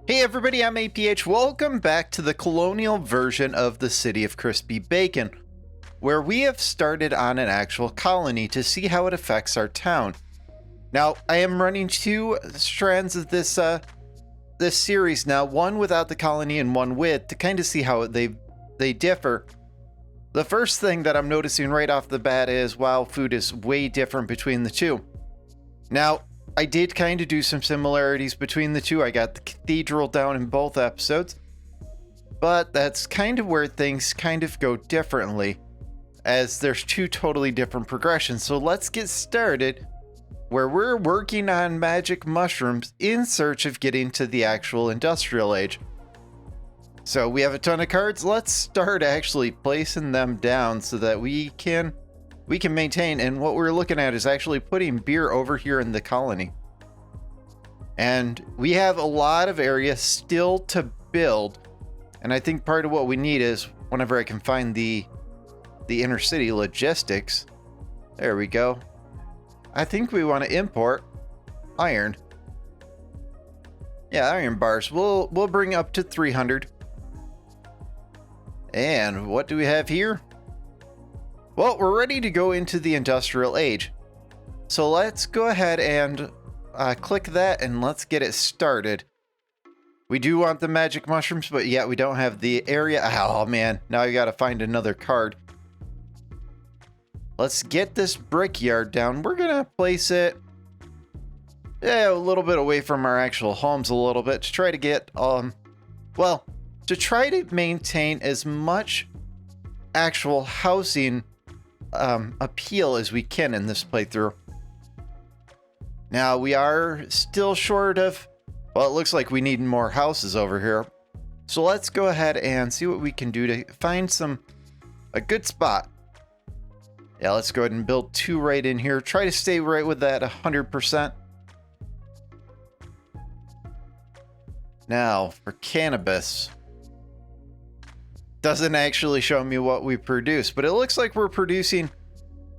Hey everybody, I'm APH. Welcome back to the colonial version of the City of Crispy Bacon, where we have started on an actual colony to see how it affects our town. Now, I am running two strands of this series now, one without the colony and one with, to kind of see how they differ. The first thing that I'm noticing right off the bat is, wow, food is way different between the two. Now, I did kind of do some similarities between the two. I got the cathedral down in both episodes, but that's kind of where things kind of go differently, as there's two totally different progressions. So let's get started where we're working on magic mushrooms in search of getting to the actual industrial age. So we have a ton of cards. Let's start actually placing them down so that we can maintain. And what we're looking at is actually putting beer over here in the colony. And we have a lot of area still to build. And I think part of what we need is, whenever I can find the inner city logistics, there we go. I think we want to import iron. Yeah, iron bars. We'll bring up to 300. And what do we have here? Well, we're ready to go into the industrial age. So let's go ahead and click that and let's get it started. We do want the magic mushrooms, but yet we don't have the area. Oh man, now I gotta find another card. Let's get this brickyard down. We're gonna place it a little bit away from our actual homes a little bit to try to get, to try to maintain as much actual housing appeal as we can in this playthrough. Now we are still short of, well, it looks like we need more houses over here. So let's go ahead and see what we can do to find a good spot. Yeah, let's go ahead and build two right in here. Try to stay right with that 100%. Now for cannabis. Doesn't actually show me what we produce, but it looks like we're producing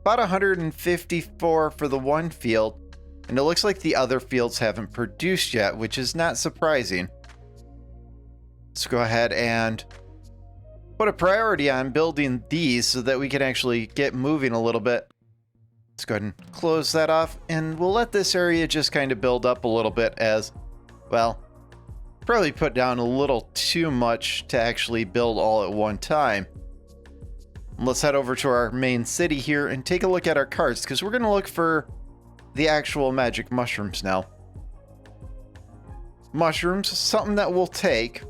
about 154 for the one field, and it looks like the other fields haven't produced yet, which is not surprising. Let's go ahead and put a priority on building these so that we can actually get moving a little bit. Let's go ahead and close that off, and we'll let this area just kind of build up a little bit as, well, probably put down a little too much to actually build all at one time. Let's head over to our main city here and take a look at our cards, because we're going to look for the actual magic mushrooms now. Mushrooms, something that we'll take.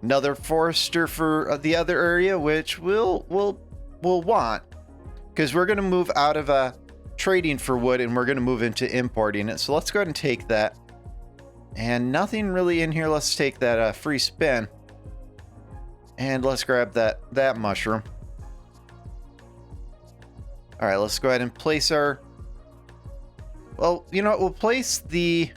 Another forester for the other area, which we'll want, because we're going to move out of trading for wood and we're going to move into importing it. So let's go ahead and take that. And nothing really in here. Let's take that free spin. And let's grab that mushroom. All right, let's go ahead and place our... Well, you know what? We'll place the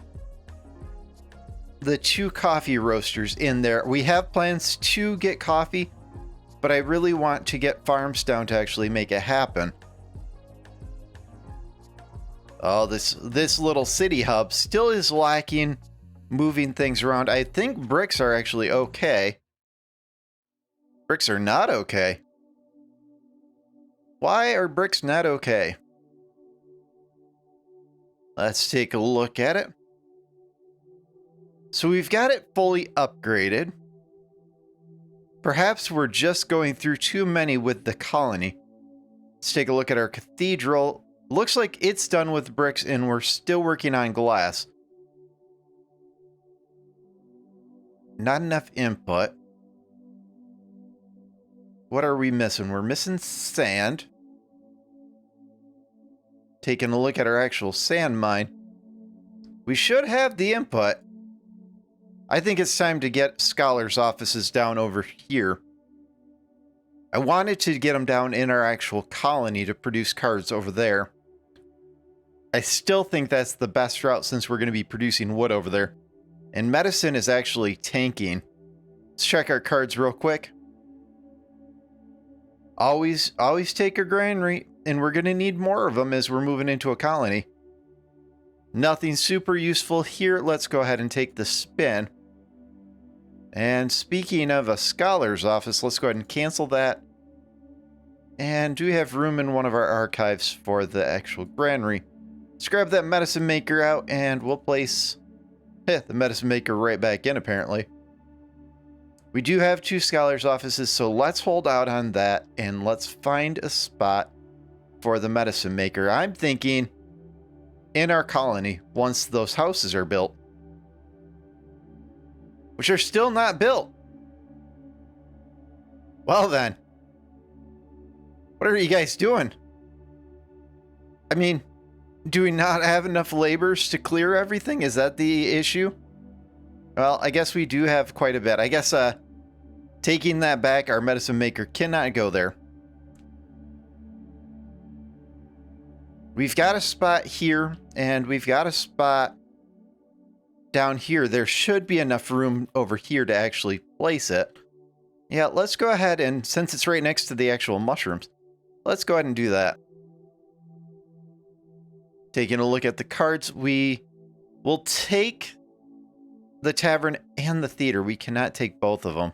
two coffee roasters in there. We have plans to get coffee, but I really want to get farms down to actually make it happen. Oh, this little city hub still is lacking moving things around. I think bricks are actually okay. Bricks are not okay. Why are bricks not okay? Let's take a look at it. So we've got it fully upgraded. Perhaps we're just going through too many with the colony. Let's take a look at our cathedral. Looks like it's done with bricks and we're still working on glass. Not enough input. What are we missing? We're missing sand. Taking a look at our actual sand mine. We should have the input. I think it's time to get scholars' offices down over here. I wanted to get them down in our actual colony to produce cards over there. I still think that's the best route since we're going to be producing wood over there. And medicine is actually tanking. Let's check our cards real quick. Always take a granary, and we're going to need more of them as we're moving into a colony. Nothing super useful here. Let's go ahead and take the spin. And speaking of a scholar's office, let's go ahead and cancel that. And do we have room in one of our archives for the actual granary? Let's grab that medicine maker out and we'll place the medicine maker right back in, apparently. We do have 2 scholars' offices, so let's hold out on that and let's find a spot for the medicine maker. I'm thinking in our colony once those houses are built, which are still not built. Well then, what are you guys doing? I mean, do we not have enough laborers to clear everything? Is that the issue? Well, I guess we do have quite a bit. I guess taking that back, our medicine maker cannot go there. We've got a spot here, and we've got a spot down here. There should be enough room over here to actually place it. Yeah, let's go ahead and, since it's right next to the actual mushrooms, let's go ahead and do that. Taking a look at the cards, we will take the tavern and the theater. We cannot take both of them.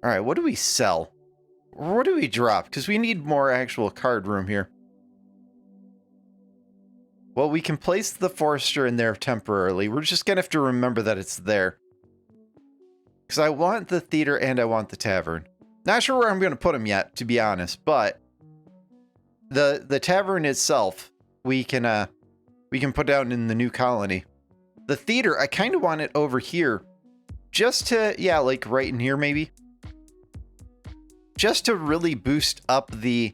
All right, what do we sell? What do we drop? Because we need more actual card room here. Well, we can place the Forester in there temporarily. We're just going to have to remember that it's there. Because I want the theater and I want the tavern. Not sure where I'm going to put them yet, to be honest. But the tavern itself, we can put down in the new colony. The theater, I kind of want it over here. Just to, yeah, like right in here maybe. Just to really boost up the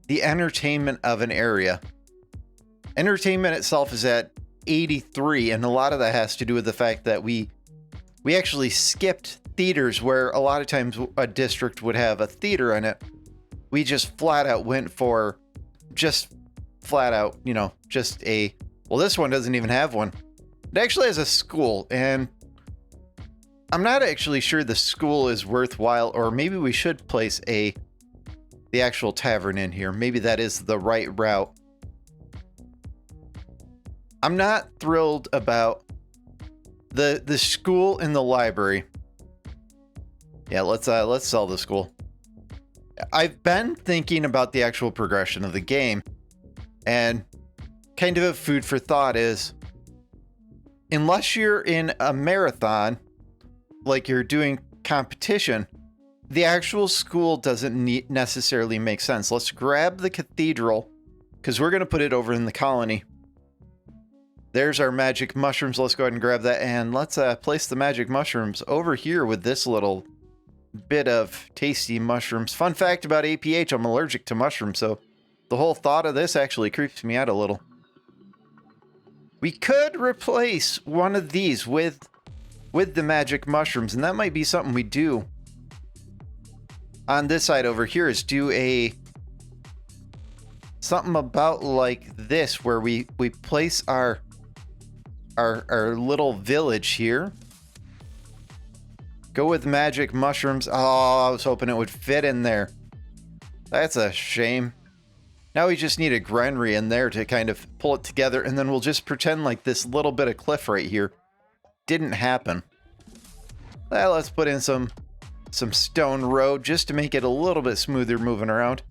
entertainment of an area. Entertainment itself is at 83, and a lot of that has to do with the fact that we actually skipped theaters where a lot of times a district would have a theater in it. We just flat out went for just flat out, you know, just a, well, this one doesn't even have one. It actually has a school, and I'm not actually sure the school is worthwhile, or maybe we should place the actual tavern in here. Maybe that is the right route. I'm not thrilled about the school and the library. Yeah, let's sell the school. I've been thinking about the actual progression of the game, and kind of a food for thought is, unless you're in a marathon, like you're doing competition, the actual school doesn't necessarily make sense. Let's grab the cathedral, because we're going to put it over in the colony. There's our magic mushrooms. Let's go ahead and grab that, and let's place the magic mushrooms over here with this little bit of tasty mushrooms. Fun fact about APH, I'm allergic to mushrooms, so the whole thought of this actually creeps me out a little. We could replace one of these with the magic mushrooms, and that might be something we do on this side over here, is do a something about like this, where we place our little village here. Go with magic mushrooms. Oh, I was hoping it would fit in there. That's a shame. Now we just need a granary in there to kind of pull it together, and then we'll just pretend like this little bit of cliff right here didn't happen. Well, let's put in some stone road just to make it a little bit smoother moving around.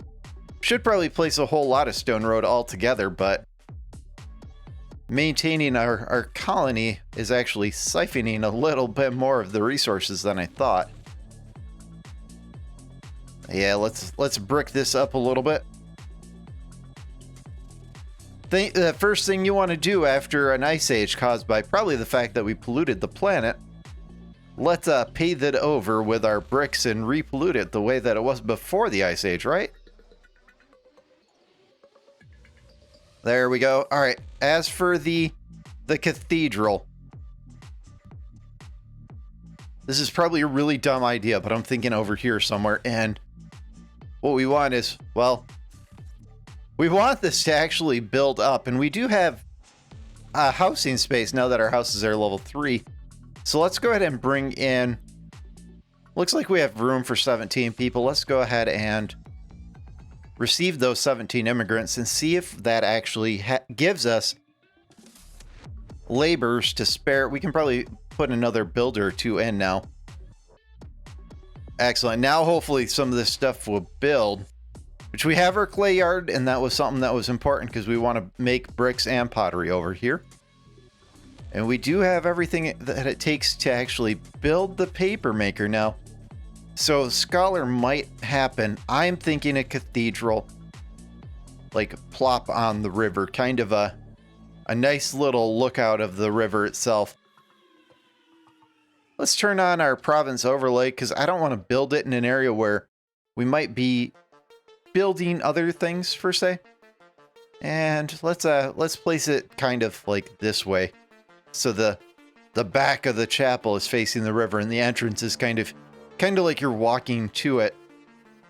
Should probably place a whole lot of stone road altogether, but maintaining our colony is actually siphoning a little bit more of the resources than I thought. Yeah, let's brick this up a little bit. The first thing you want to do after an ice age caused by probably the fact that we polluted the planet, let's pave it over with our bricks and repollute it the way that it was before the ice age, right? There we go. All right, as for the cathedral, this is probably a really dumb idea, but I'm thinking over here somewhere, and what we want is, well, we want this to actually build up, and we do have housing space now that our houses are level 3. So let's go ahead and bring in, looks like we have room for 17 people. Let's go ahead and receive those 17 immigrants and see if that actually gives us laborers to spare. We can probably put another builder or two in now. Excellent. Now hopefully some of this stuff will build, which we have our clay yard, and that was something that was important because we want to make bricks and pottery over here. And we do have everything that it takes to actually build the paper maker now. So scholar might happen. I'm thinking a cathedral, like plop on the river, kind of a nice little lookout of the river itself. Let's turn on our province overlay because I don't want to build it in an area where we might be building other things per se. And let's place it kind of like this way. So the back of the chapel is facing the river and the entrance is kind of like you're walking to it.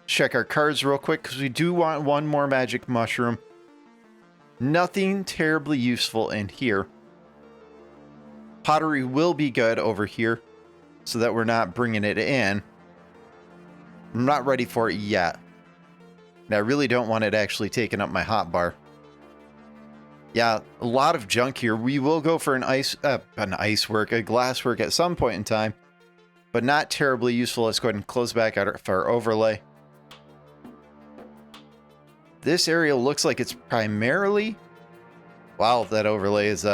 Check our cards real quick because we do want one more magic mushroom. Nothing terribly useful in here. Pottery will be good over here so that we're not bringing it in. I'm not ready for it yet. And I really don't want it actually taking up my hotbar. Yeah, a lot of junk here. We will go for a glasswork at some point in time, but not terribly useful. Let's go ahead and close back out our overlay. This area looks like it's primarily... Wow, that overlay is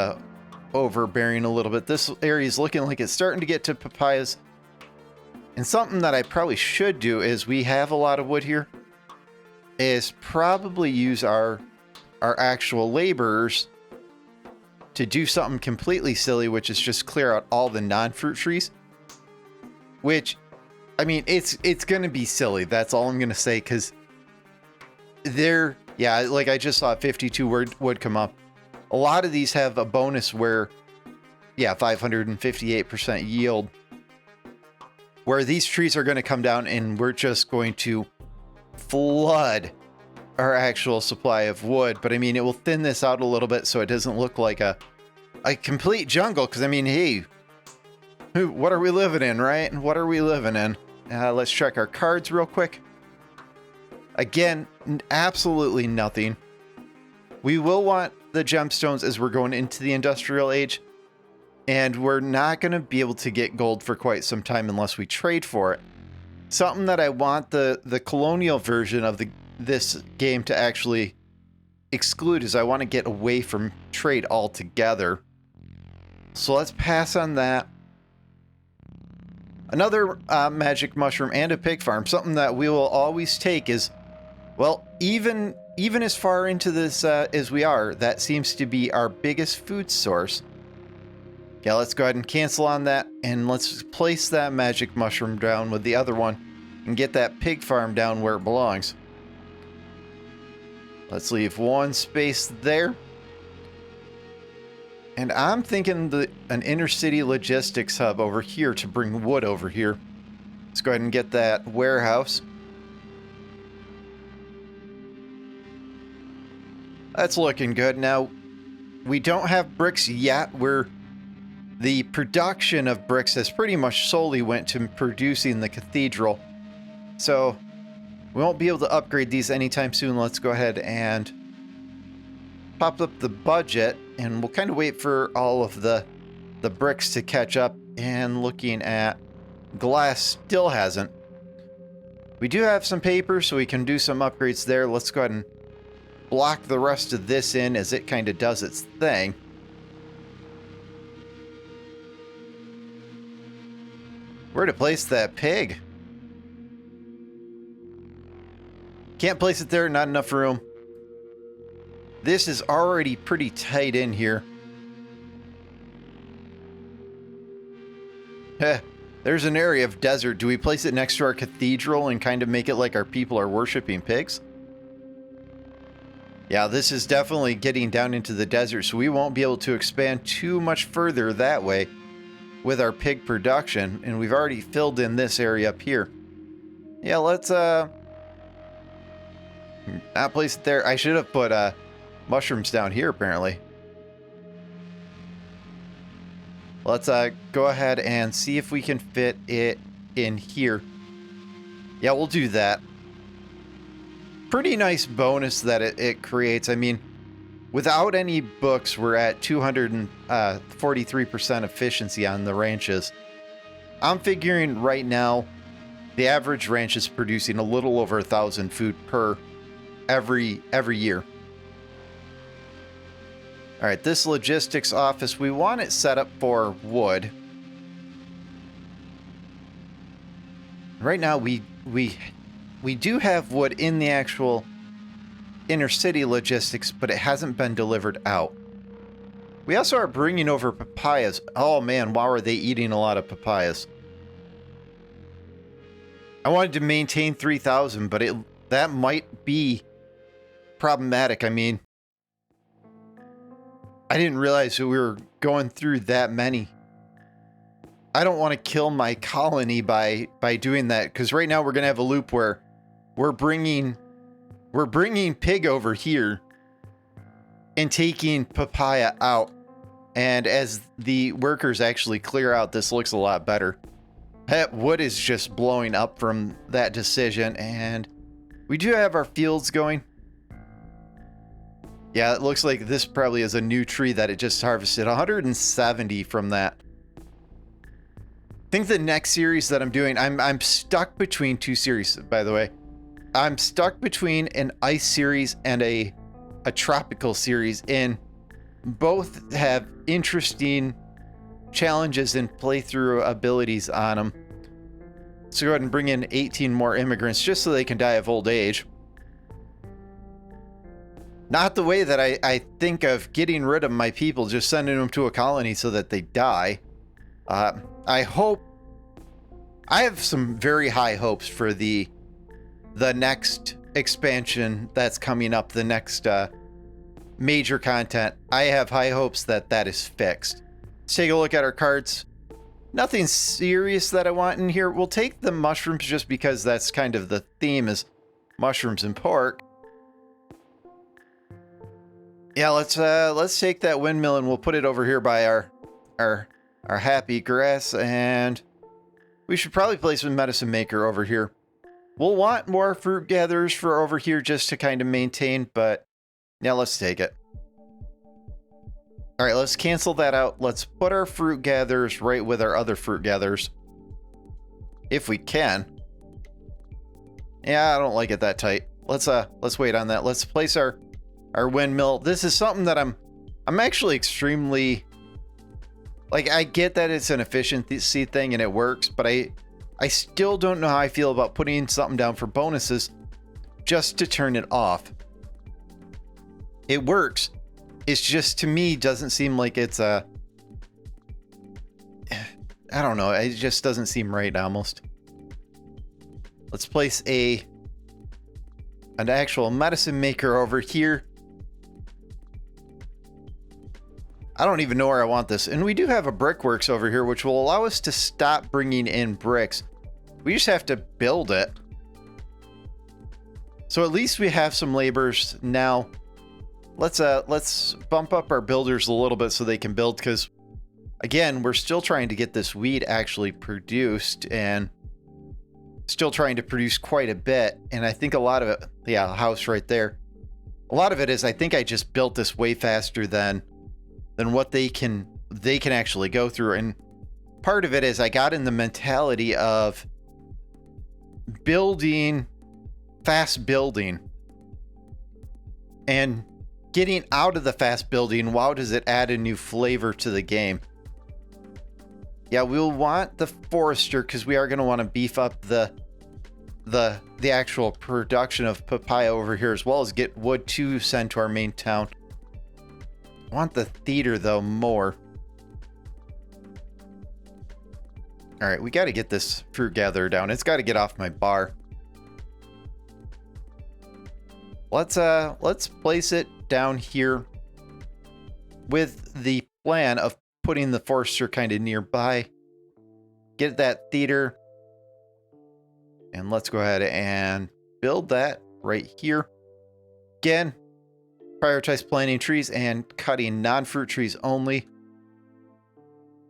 overbearing a little bit. This area is looking like it's starting to get to papayas. And something that I probably should do is we have a lot of wood here, is probably use our actual laborers to do something completely silly, which is just clear out all the non-fruit trees. Which, I mean, it's going to be silly. That's all I'm going to say, because yeah, like I just saw 52 wood come up. A lot of these have a bonus where, yeah, 558% yield, where these trees are going to come down and we're just going to flood our actual supply of wood. But I mean, it will thin this out a little bit so it doesn't look like a complete jungle. Because I mean, hey, what are we living in, right? What are we living in? Let's check our cards real quick. Again, absolutely nothing. We will want the gemstones as we're going into the industrial age. And we're not going to be able to get gold for quite some time unless we trade for it. Something that I want the colonial version of this game to actually exclude is I want to get away from trade altogether. So let's pass on that. Another magic mushroom and a pig farm. Something that we will always take is, well, even as far into this as we are, that seems to be our biggest food source. Yeah, let's go ahead and cancel on that, and let's place that magic mushroom down with the other one and get that pig farm down where it belongs. Let's leave one space there. And I'm thinking an intercity logistics hub over here to bring wood over here. Let's go ahead and get that warehouse. That's looking good. Now, we don't have bricks yet. The production of bricks has pretty much solely went to producing the cathedral. So we won't be able to upgrade these anytime soon. Let's go ahead and pop up the budget, and we'll kind of wait for all of the bricks to catch up. And looking at glass, still hasn't. We do have some paper, so we can do some upgrades there. Let's go ahead and block the rest of this in as it kind of does its thing. Where to place that pig? Can't place it there, not enough room. This is already pretty tight in here. Heh, there's an area of desert. Do we place it next to our cathedral and kind of make it like our people are worshiping pigs? Yeah, this is definitely getting down into the desert, so we won't be able to expand too much further that way with our pig production, and we've already filled in this area up here. Yeah, let's not place it there. I should have put mushrooms down here, apparently. Let's go ahead and see if we can fit it in here. Yeah, we'll do that. pretty nice bonus that it creates. I mean, without any books, we're at 243% efficiency on the ranches. I'm figuring right now the average ranch is producing a little over 1,000 food per every year. All right, this logistics office, we want it set up for wood. Right now, we do have wood in the actual inner city logistics, but it hasn't been delivered out. We also are bringing over papayas. Oh man, wow, are they eating a lot of papayas. I wanted to maintain 3,000, but that might be problematic. I mean, I didn't realize that we were going through that many. I don't want to kill my colony by doing that, because right now we're going to have a loop where we're bringing pig over here and taking papaya out. And as the workers actually clear out, this looks a lot better. That wood is just blowing up from that decision, and we do have our fields going. Yeah, it looks like this probably is a new tree that it just harvested. 170 from that. I think the next series that I'm doing, I'm stuck between two series, by the way. I'm stuck between an ice series and a tropical series, and both have interesting challenges and playthrough abilities on them. So go ahead and bring in 18 more immigrants just so they can die of old age. Not the way that I think of getting rid of my people, just sending them to a colony so that they die. I hope... I have some very high hopes for the next expansion that's coming up, the next major content. I have high hopes that that is fixed. Let's take a look at our cards. Nothing serious that I want in here. We'll take the mushrooms just because that's kind of the theme, is mushrooms and pork. Yeah, let's take that windmill and we'll put it over here by our happy grass, and we should probably place a medicine maker over here. We'll want more fruit gatherers for over here just to kind of maintain, but yeah, let's take it. All right, let's cancel that out. Let's put our fruit gatherers right with our other fruit gatherers, if we can. Yeah, I don't like it that tight. Let's wait on that. Let's place our windmill. This is something that I'm actually extremely, like, I get that it's an efficiency thing and it works, but I still don't know how I feel about putting something down for bonuses just to turn it off. It works. It's just, to me, doesn't seem like it's a... I don't know. It just doesn't seem right almost. Let's place an actual medicine maker over here. I don't even know where I want this. And we do have a brickworks over here, which will allow us to stop bringing in bricks. We just have to build it. So at least we have some laborers now. Let's bump up our builders a little bit so they can build, because again, we're still trying to get this wheat actually produced and still trying to produce quite a bit. And I think a lot of it, yeah, house right there. A lot of it is, I think I just built this way faster than what they can actually go through. And part of it is I got in the mentality of building, fast building, and getting out of the fast building. Wow, does it add a new flavor to the game. Yeah, we'll want the forester because we are going to want to beef up the actual production of papaya over here, as well as get wood to send to our main town. I want the theater though more. All right, we got to get this fruit gatherer down. It's got to get off my bar. Let's place it down here with the plan of putting the forester kind of nearby. Get that theater. And let's go ahead and build that right here. Again, prioritize planting trees and cutting non-fruit trees only.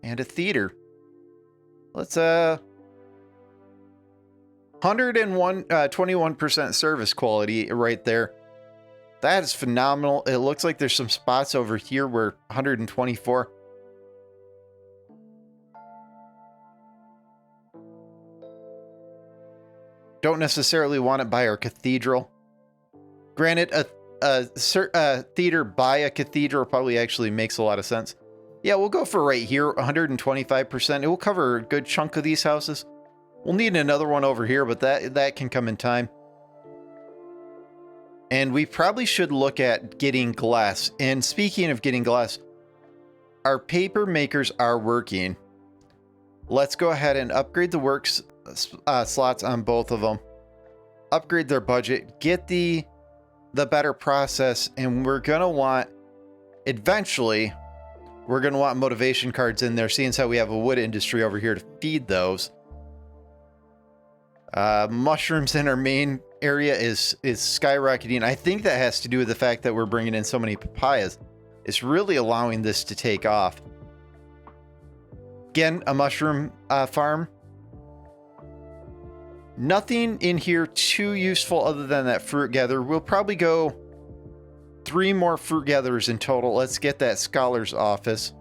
And a theater. Let's 21% service quality right there. That is phenomenal. It looks like there's some spots over here where 124. Don't necessarily want it by our cathedral. Granted, a theater by a cathedral probably actually makes a lot of sense. Yeah, we'll go for right here, 125%. It will cover a good chunk of these houses. We'll need another one over here, but that can come in time. And we probably should look at getting glass. And speaking of getting glass, our paper makers are working. Let's go ahead and upgrade the works slots on both of them. Upgrade their budget. Get the better process. And we're going to want, eventually, we're going to want motivation cards in there, seeing as how we have a wood industry over here to feed those. Mushrooms in our main area is skyrocketing. I think that has to do with the fact that we're bringing in so many papayas. It's really allowing this to take off. Again, a mushroom farm. Nothing in here too useful other than that fruit gather. We'll probably go 3 more fruit gatherers in total. Let's get that scholar's office.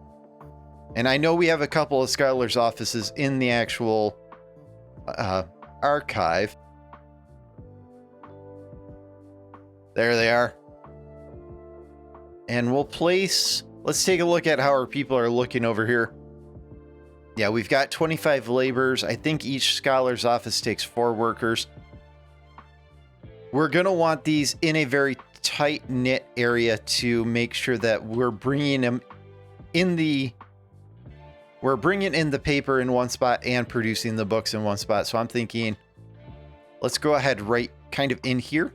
And I know we have a couple of scholar's offices in the actual archive. There they are. And we'll place, let's take a look at how our people are looking over here. Yeah, we've got 25 laborers. I think each scholar's office takes 4 workers. We're going to want these in a very tight-knit area to make sure that we're bringing them in the paper in one spot and producing the books in one spot. So I'm thinking, let's go ahead right kind of in here.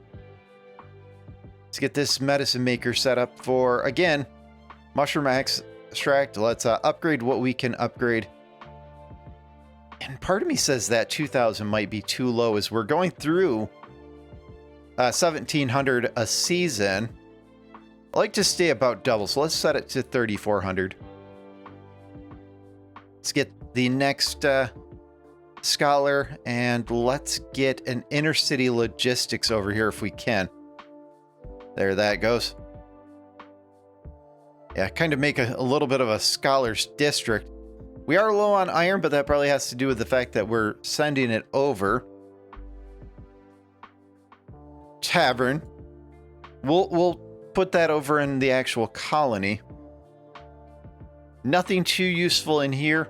Let's get this medicine maker set up for, again, mushroom extract. Let's upgrade what we can upgrade. And part of me says that 2,000 might be too low as we're going through 1,700 a season. I like to stay about double, so let's set it to 3,400. Let's get the next scholar, and let's get an inner city logistics over here if we can. There that goes. Yeah, kind of make a little bit of a scholar's district. We are low on iron, but that probably has to do with the fact that we're sending it over. Tavern. We'll put that over in the actual colony. Nothing too useful in here.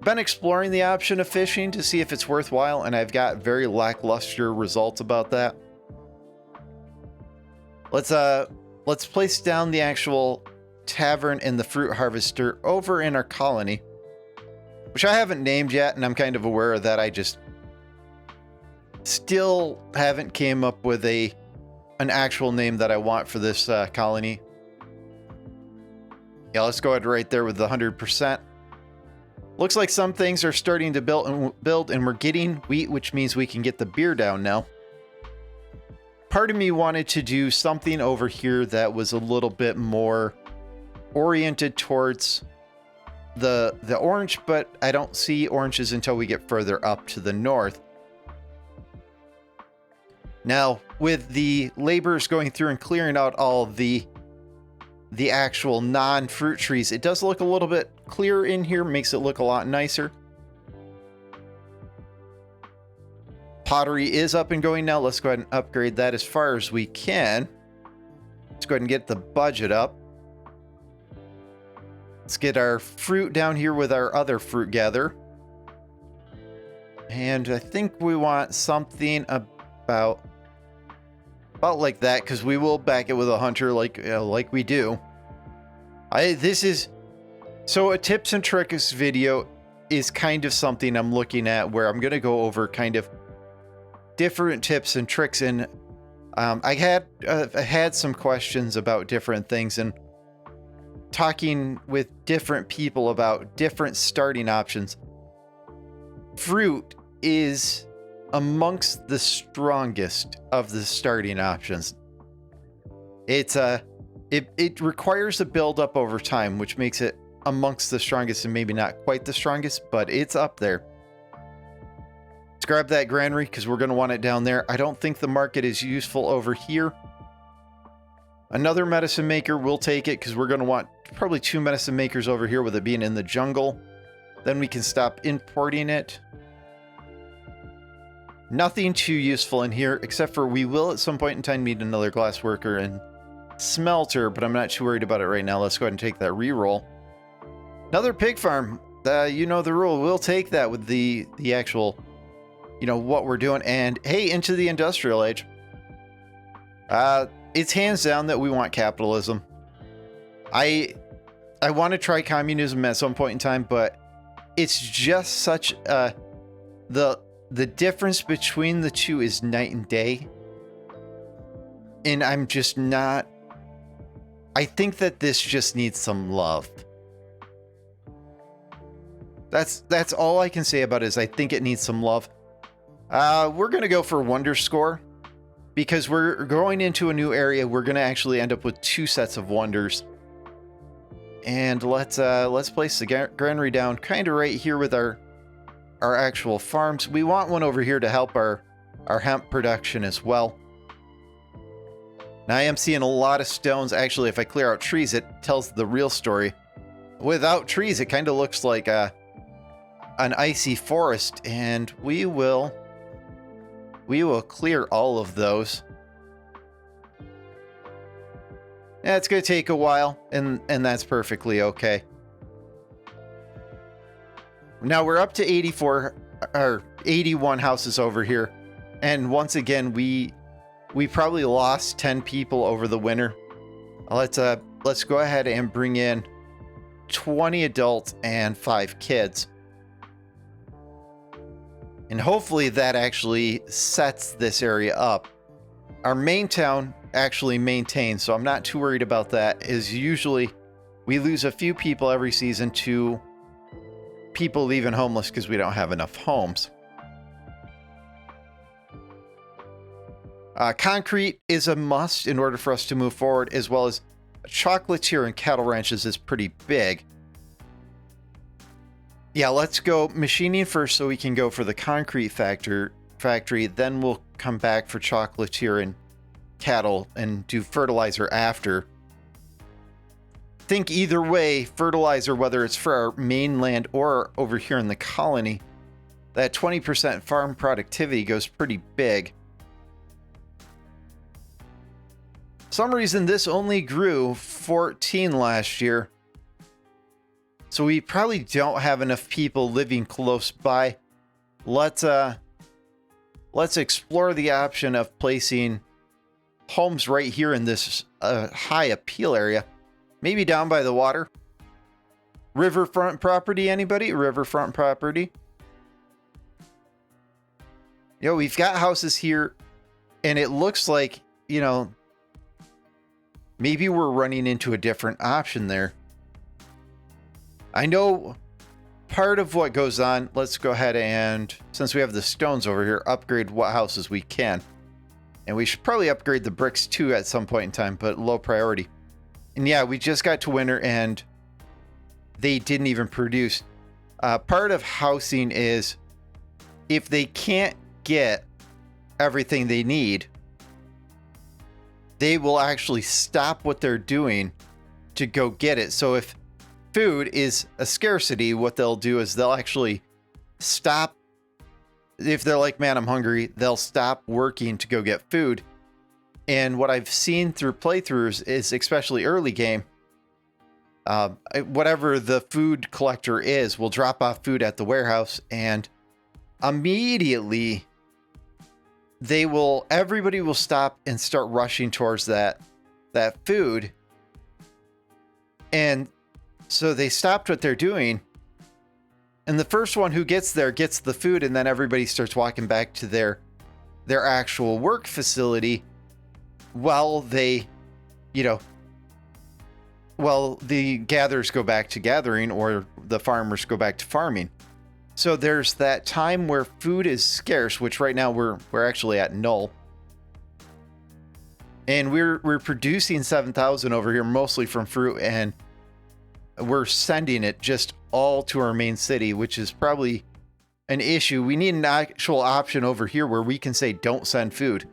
Been exploring the option of fishing to see if it's worthwhile, and I've got very lackluster results about that. Let's place down the actual tavern and the fruit harvester over in our colony, which I haven't named yet, and I'm kind of aware of that. I just still haven't came up with an actual name that I want for this colony. Yeah, let's go ahead right there with the 100%. Looks like some things are starting to build, and we're getting wheat, which means we can get the beer down now. Part of me wanted to do something over here that was a little bit more oriented towards the orange, but I don't see oranges until we get further up to the north. Now, with the laborers going through and clearing out all the actual non-fruit trees, it does look a little bit clearer in here, makes it look a lot nicer. Pottery is up and going now. Let's go ahead and upgrade that as far as we can. Let's go ahead and get the budget up. Let's get our fruit down here with our other fruit gather. And I think we want something about like that, because we will back it with a hunter like we do. So a tips and tricks video is kind of something I'm looking at, where I'm going to go over kind of different tips and tricks. And I had some questions about different things, and talking with different people about different starting options. Fruit is amongst the strongest of the starting options. It requires a build up over time, which makes it amongst the strongest, and maybe not quite the strongest, but it's up there. Let's grab that granary because we're going to want it down there. I don't think the market is useful over here. Another medicine maker, we'll take it because we're going to want probably 2 medicine makers over here with it being in the jungle. Then we can stop importing it. Nothing too useful in here, except for we will at some point in time need another glass worker and smelter, but I'm not too worried about it right now. Let's go ahead and take that reroll. Another pig farm. You know the rule. We'll take that with the actual, you know, what we're doing. And hey, into the industrial age. It's hands down that we want capitalism. I want to try communism at some point in time, but it's just such the difference between the two is night and day. And I'm just not... I think that this just needs some love. That's all I can say about it is I think it needs some love. We're going to go for Wonder Score. Because we're going into a new area, we're going to actually end up with 2 sets of wonders. And let's place the granary down kind of right here with our actual farms. We want one over here to help our hemp production as well. Now I am seeing a lot of stones. Actually, if I clear out trees, it tells the real story. Without trees, it kind of looks like an icy forest, and we will clear all of those. Yeah, it's going to take a while, and that's perfectly okay. Now we're up to 84 or 81 houses over here, and once again we probably lost 10 people over the winter. Let's go ahead and bring in 20 adults and 5 kids. And hopefully that actually sets this area up. Our main town actually maintains, so I'm not too worried about that. Is usually we lose a few people every season to people leaving homeless because we don't have enough homes. Concrete is a must in order for us to move forward, as well as chocolatier and cattle ranches is pretty big. Yeah, let's go machining first so we can go for the concrete factory. Then we'll come back for chocolatier and cattle and do fertilizer after. Think either way, fertilizer, whether it's for our mainland or over here in the colony, that 20% farm productivity goes pretty big. For some reason, this only grew 14 last year. So we probably don't have enough people living close by. Let's explore the option of placing homes right here in this high appeal area. Maybe down by the water. Riverfront property, anybody? Riverfront property. You know, we've got houses here, and it looks like, you know, maybe we're running into a different option there. I know part of what goes on, let's go ahead and, since we have the stones over here, upgrade what houses we can. And we should probably upgrade the bricks too at some point in time, but low priority. And yeah, we just got to winter and they didn't even produce. Part of housing is if they can't get everything they need, they will actually stop what they're doing to go get it. So if food is a scarcity, what they'll do is they'll actually stop. If they're like, man, I'm hungry, they'll stop working to go get food. And what I've seen through playthroughs is, especially early game, whatever the food collector is will drop off food at the warehouse, and immediately everybody will stop and start rushing towards that food. And so they stopped what they're doing, and the first one who gets there gets the food, and then everybody starts walking back to their actual work facility while they, well, the gatherers go back to gathering or the farmers go back to farming. So there's that time where food is scarce, which right now we're actually at null. And we're producing 7,000 over here, mostly from fruit, and we're sending it just all to our main city, which is probably an issue. We need an actual option over here where we can say don't send food.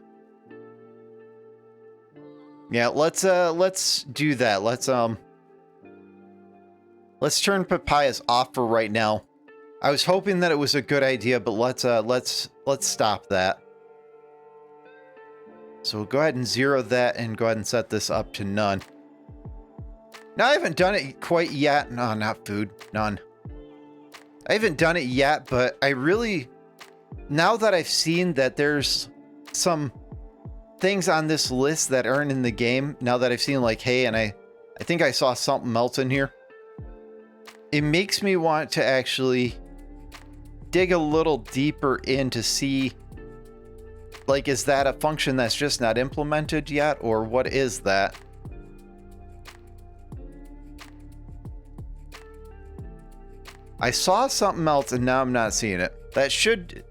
Yeah, let's do that. Let's turn papayas off for right now. I was hoping that it was a good idea, but let's stop that. So we'll go ahead and zero that and go ahead and set this up to none. Now, I haven't done it quite yet. No, not food. None. I haven't done it yet, but I really... Now that I've seen that there's some things on this list that aren't in the game, now that I've seen like hay, and I think I saw something else in here, it makes me want to actually dig a little deeper in to see... Like, is that a function that's just not implemented yet, or what is that? I saw something else and now I'm not seeing it. That should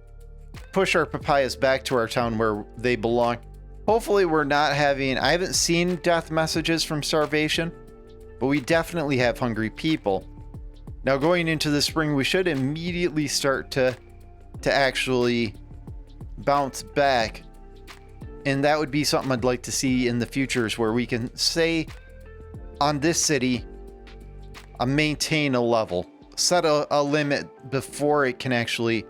push our papayas back to our town where they belong. Hopefully we're not having... I haven't seen death messages from starvation, but we definitely have hungry people. Now, going into the spring, we should immediately start to actually bounce back, and that would be something I'd like to see in the futures, where we can say on this city, maintain a level, set a limit before it can actually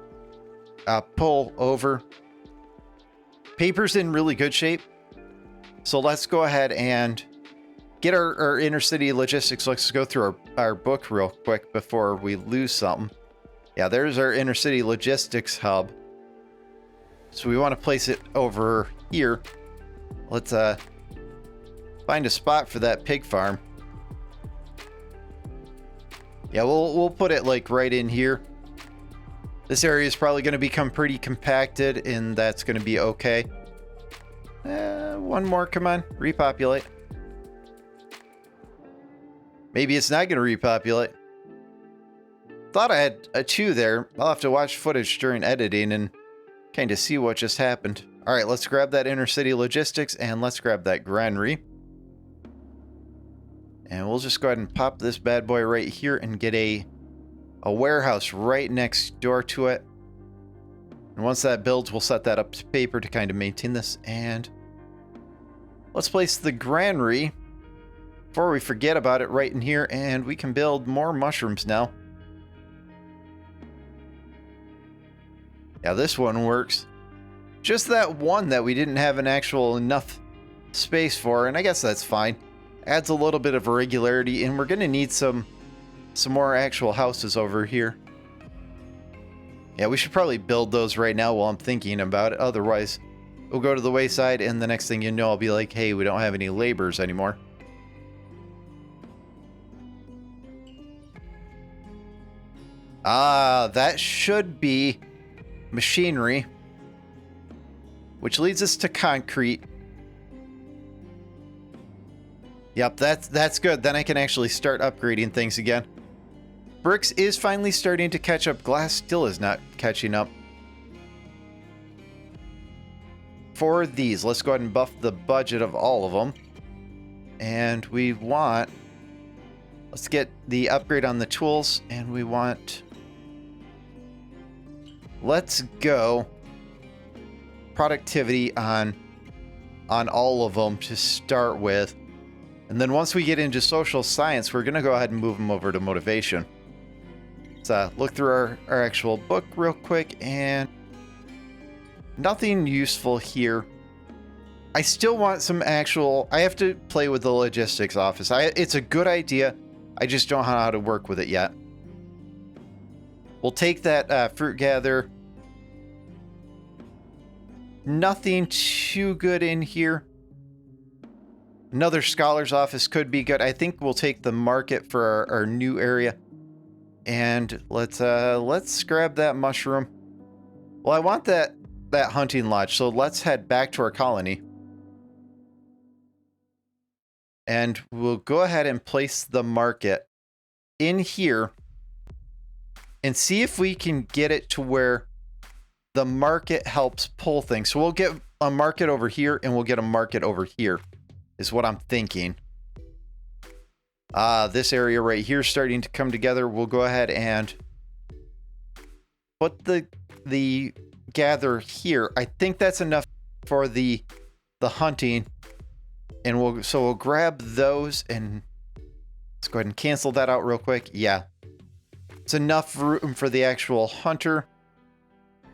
pull over. Paper's in really good shape, so let's go ahead and get our inner city logistics. Let's go through our book real quick before we lose something. Yeah, there's our inner city logistics hub. So we want to place it over here. Let's find a spot for that pig farm. Yeah, we'll put it like right in here. This area is probably going to become pretty compacted, and that's going to be okay. One more, come on, repopulate. Maybe it's not going to repopulate. Thought I had a 2 there. I'll have to watch footage during editing and kind of see what just happened. All right, let's grab that inner city logistics and let's grab that granary. And we'll just go ahead and pop this bad boy right here and get a warehouse right next door to it. And once that builds, we'll set that up to paper to kind of maintain this. And let's place the granary before we forget about it right in here, and we can build more mushrooms now. Yeah, this one works. Just that one that we didn't have an actual enough space for, and I guess that's fine. Adds a little bit of irregularity, and we're going to need some more actual houses over here. Yeah, we should probably build those right now while I'm thinking about it. Otherwise, we'll go to the wayside, and the next thing you know, I'll be like, hey, we don't have any laborers anymore. Ah, that should be machinery, which leads us to concrete. Yep, that's good. Then I can actually start upgrading things again. Bricks is finally starting to catch up. Glass still is not catching up. For these, let's go ahead and buff the budget of all of them. And we want... Let's get the upgrade on the tools, and we want... Let's go productivity on all of them to start with. And then once we get into social science, we're going to go ahead and move them over to motivation. Let's look through our actual book real quick, and nothing useful here. I still want some actual... I have to play with the logistics office. It's a good idea. I just don't know how to work with it yet. We'll take that fruit gather. Nothing too good in here. Another scholar's office could be good. I think we'll take the market for our new area. And let's grab that mushroom. Well, I want that hunting lodge, so let's head back to our colony. And we'll go ahead and place the market in here and see if we can get it to where the market helps pull things. So we'll get a market over here and we'll get a market over here is what I'm thinking. This area right here is starting to come together. We'll go ahead and put the gather here. I think that's enough for the hunting. And we'll grab those and let's go ahead and cancel that out real quick. Yeah. It's enough room for the actual hunter. I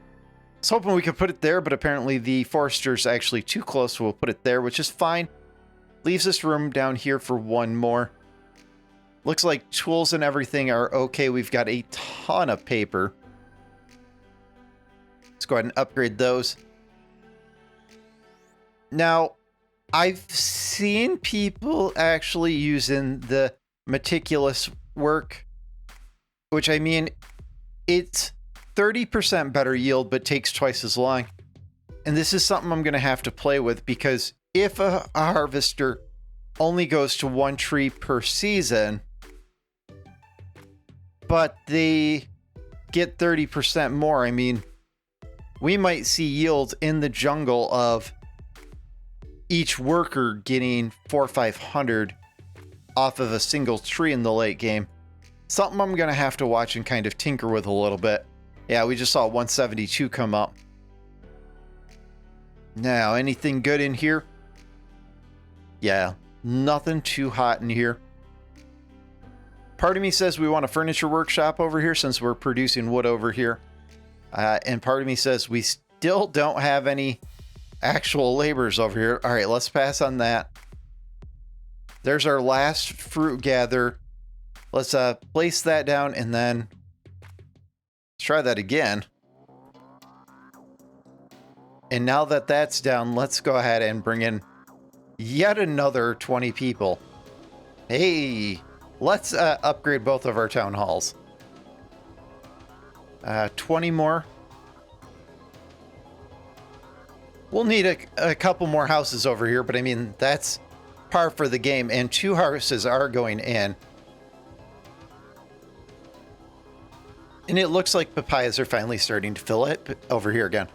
was hoping we could put it there, but apparently the forester's actually too close, so we'll put it there, which is fine. Leaves us room down here for one more. Looks like tools and everything are okay. We've got a ton of paper. Let's go ahead and upgrade those. Now, I've seen people actually using the meticulous work, which I mean, it's 30% better yield, but takes twice as long. And this is something I'm going to have to play with, because if a harvester only goes to one tree per season, but they get 30% more, I mean, we might see yields in the jungle of each worker getting 400 or 500 off of a single tree in the late game. Something I'm going to have to watch and kind of tinker with a little bit. Yeah, we just saw 172 come up. Now, anything good in here? Yeah, nothing too hot in here. Part of me says we want a furniture workshop over here since we're producing wood over here. And part of me says we still don't have any actual laborers over here. All right, let's pass on that. There's our last fruit gather. Let's place that down and then let's try that again. And now that that's down, let's go ahead and bring in yet another 20 people. Hey, let's upgrade both of our town halls. 20 more. We'll need a couple more houses over here, but I mean, that's par for the game, and 2 houses are going in. And it looks like papayas are finally starting to fill it over here again.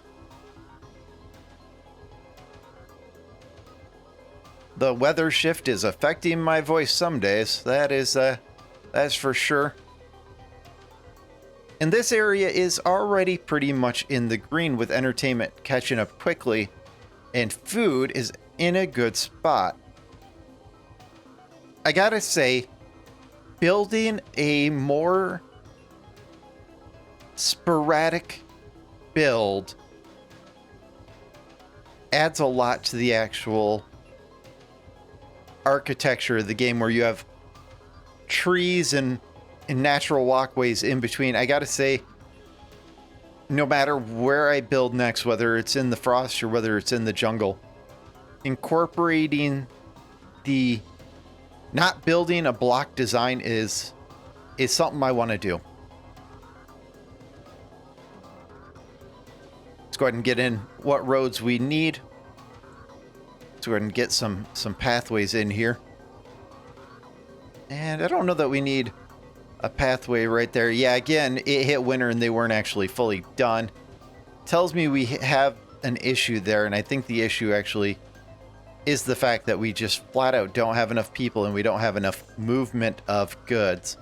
The weather shift is affecting my voice some days. That's for sure. And this area is already pretty much in the green, with entertainment catching up quickly, and food is in a good spot. I gotta say, building a more sporadic build adds a lot to the actual architecture of the game, where you have trees and natural walkways in between. I gotta say, no matter where I build next, whether it's in the frost or whether it's in the jungle, incorporating the not building a block design is something I want to do. Let's go ahead and get in what roads we need. Let's go ahead and get some pathways in here. And I don't know that we need a pathway right there. Yeah, again, it hit winter and they weren't actually fully done. Tells me we have an issue there, and I think the issue actually is the fact that we just flat out don't have enough people and we don't have enough movement of goods.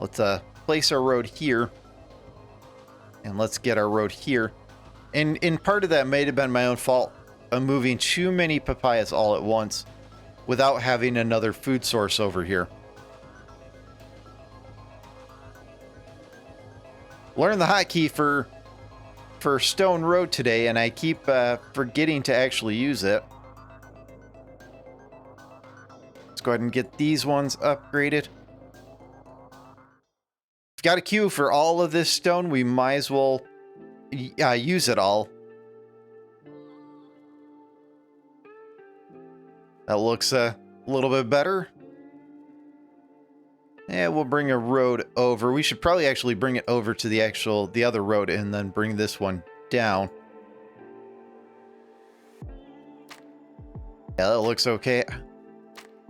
Let's place our road here, and let's get our road here. And part of that may have been my own fault. I'm moving too many papayas all at once without having another food source over here. Learned the hotkey for Stone Road today, and I keep forgetting to actually use it. Let's go ahead and get these ones upgraded. We've got a queue for all of this stone. We might as well use it all. That looks a little bit better. Yeah, we'll bring a road over. We should probably actually bring it over to the other road and then bring this one down. Yeah, that looks okay.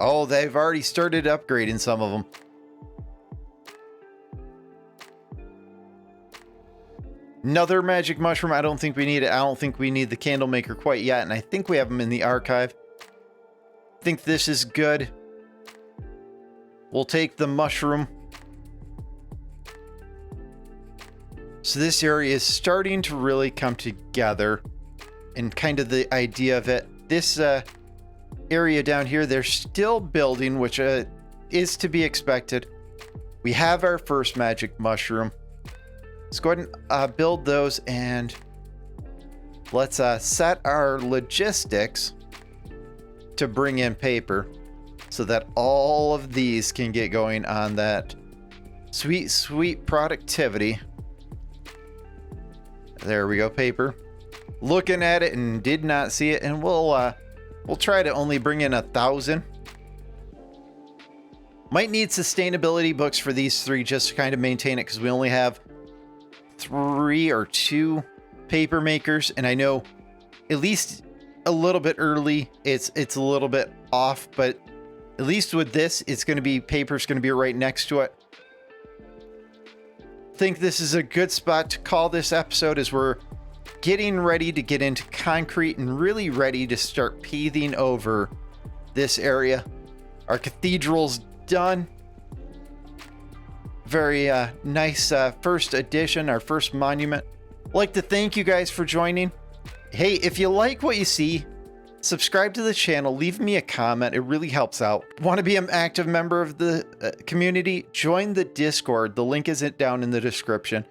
Oh, they've already started upgrading some of them. Another magic mushroom. I don't think we need it. I don't think we need the candle maker quite yet, and I think we have them in the archive. I think this is good. We'll take the mushroom. So this area is starting to really come together, and kind of the idea of it. This area down here, they're still building, which is to be expected. We have our first magic mushroom. Let's go ahead and build those, and let's set our logistics to bring in paper so that all of these can get going on that sweet, sweet productivity. There we go, paper. Looking at it and did not see it, and we'll try to only bring in 1,000. Might need sustainability books for these 3 just to kind of maintain it, because we only have 3 or 2 paper makers, and I know at least a little bit early it's a little bit off, but at least with this, it's going to be, paper's going to be right next to it. Think this is a good spot to call this episode, as we're getting ready to get into concrete and really ready to start paving over this area. Our cathedral's done. Very nice first addition, our first monument. I'd like to thank you guys for joining. Hey, if you like what you see, subscribe to the channel, leave me a comment. It really helps out. Want to be an active member of the community? Join the Discord. The link isn't down in the description.